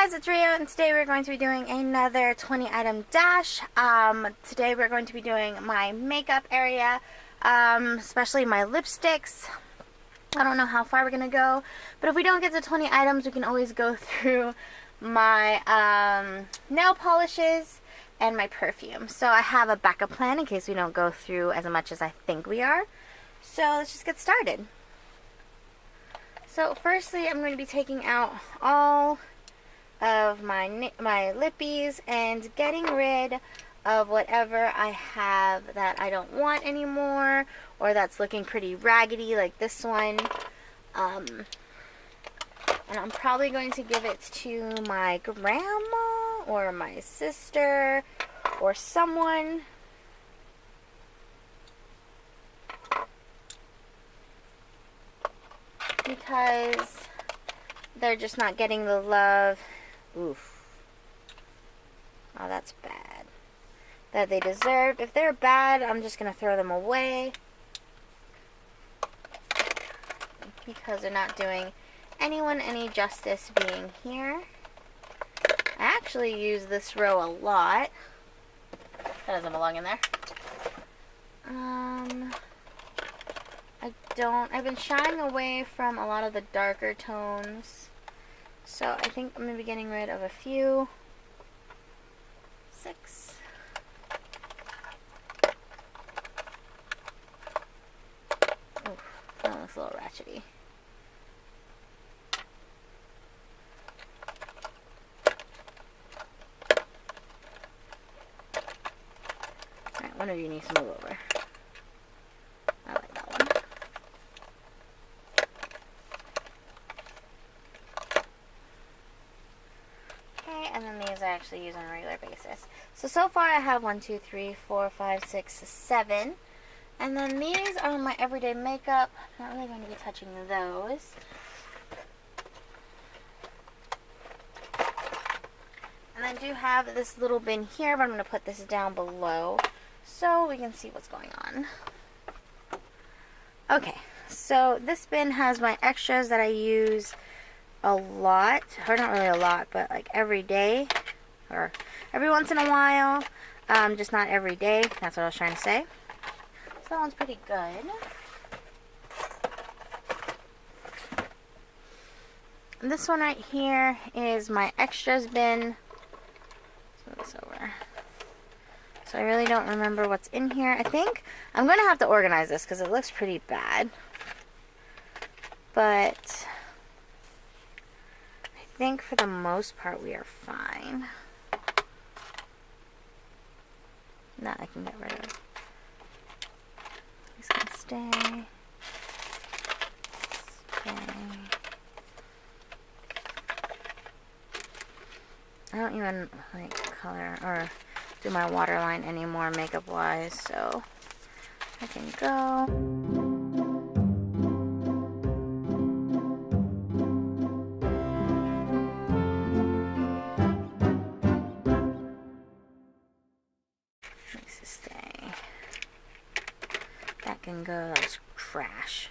guys, it's Rio, and today we're going to be doing another 20 item dash. Today we're going to be doing my makeup area, especially my lipsticks. I don't know how far we're going to go, but if we don't get to 20 items, we can always go through my nail polishes and my perfume. So I have a backup plan in case we don't go through as much as I think we are. So let's just get started. So firstly, I'm going to be taking out all of my lippies and getting rid of whatever I have that I don't want anymore or that's looking pretty raggedy, like this one. And I'm probably going to give it to my grandma or my sister or someone. Because they're just not getting the love. Oof. Oh, that's bad. That they deserve. If they're bad, I'm just going to throw them away. Because they're not doing anyone any justice being here. I actually use this row a lot. That doesn't belong in there. I've been shying away from a lot of the darker tones. So I think I'm going to be getting rid of a few. 6. Oof, that looks a little ratchety. Alright, one of you needs to move over. I like that one. And then these I actually use on a regular basis. So far I have 1, 2, 3, 4, 5, 6, 7. And then these are my everyday makeup. I'm not really going to be touching those. And I do have this little bin here, but I'm going to put this down below so we can see what's going on. Okay, so this bin has my extras that I use a lot, or not really a lot, but like every day or every once in a while, just not every day. That's what I was trying to say. So that one's pretty good. And this one right here is my extras bin. Let's move this over. So I really don't remember what's in here. I think I'm going to have to organize this because it looks pretty bad. But I think for the most part we are fine. That I can get rid of. These can stay. I don't even like color or do my waterline anymore makeup wise, so I can go. That can go. That's trash.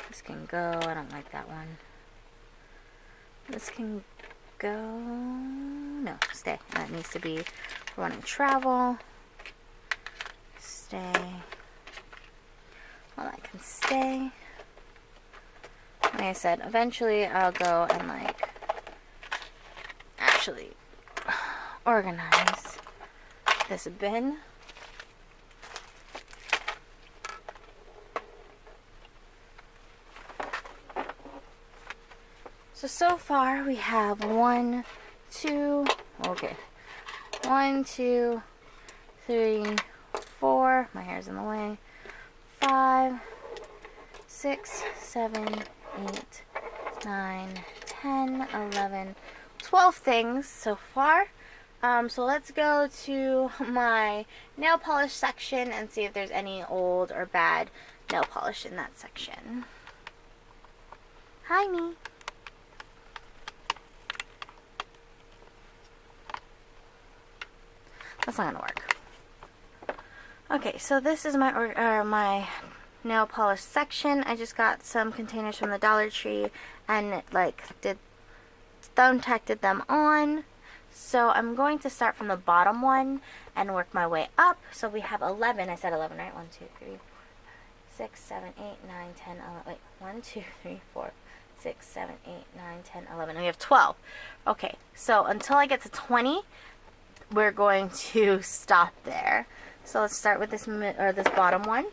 This can go. I don't like that one. This can go. No, stay. That needs to be for when I travel. Stay. Well, that can stay. Like I said, eventually I'll go and like actually organize this bin. So far we have 1, 2, 3, 4, my hair's in the way, 5, 6, 7, 8, 9, 10, 11, 12 things so far. So let's go to my nail polish section and see if there's any old or bad nail polish in that section. Hi, me. That's not gonna work. Okay, so this is my nail polish section. I just got some containers from the Dollar Tree and it like did thumbtacked them on. So I'm going to start from the bottom one and work my way up. So we have 11. I said 11, right? 1, 2, 3, 6, 7, 8, 9, 10, 11. Wait, 1, 2, 3, 4, 6, 7, 8, 9, 10, 11. And we have 12. Okay, so until I get to 20, we're going to stop there. So let's start with this bottom one.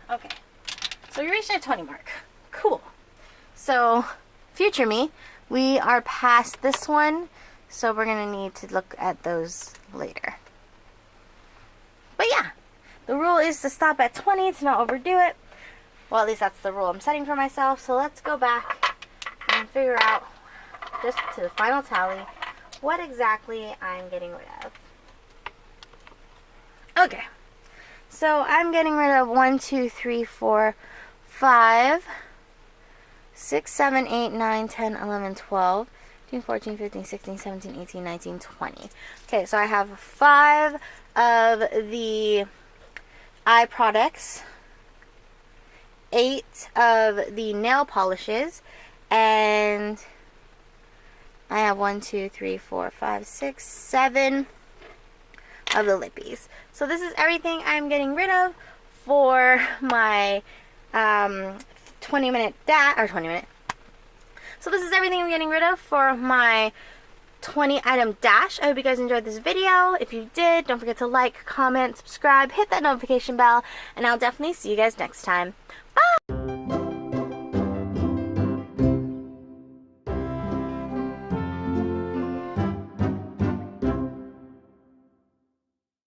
Okay, so we reached our 20 mark. Cool. So, future me, we are past this one, so we're going to need to look at those later. But yeah, the rule is to stop at 20 to not overdo it. Well, at least that's the rule I'm setting for myself. So let's go back and figure out, just to the final tally, what exactly I'm getting rid of. Okay. So I'm getting rid of 1, 2, 3, 4, 5, 6, 7, 8, 9, 10, 11, 12, 13, 14, 15, 16, 17, 18, 19, 20. Okay, so I have 5 of the eye products, 8 of the nail polishes, and I have 1, 2, 3, 4, 5, 6, 7 of the lippies. So this is everything I'm getting rid of for my 20 minute. So this is everything I'm getting rid of for my 20 item dash. I hope you guys enjoyed this video. If you did, don't forget to like, comment, subscribe, hit that notification bell, and I'll definitely see you guys next time. Bye!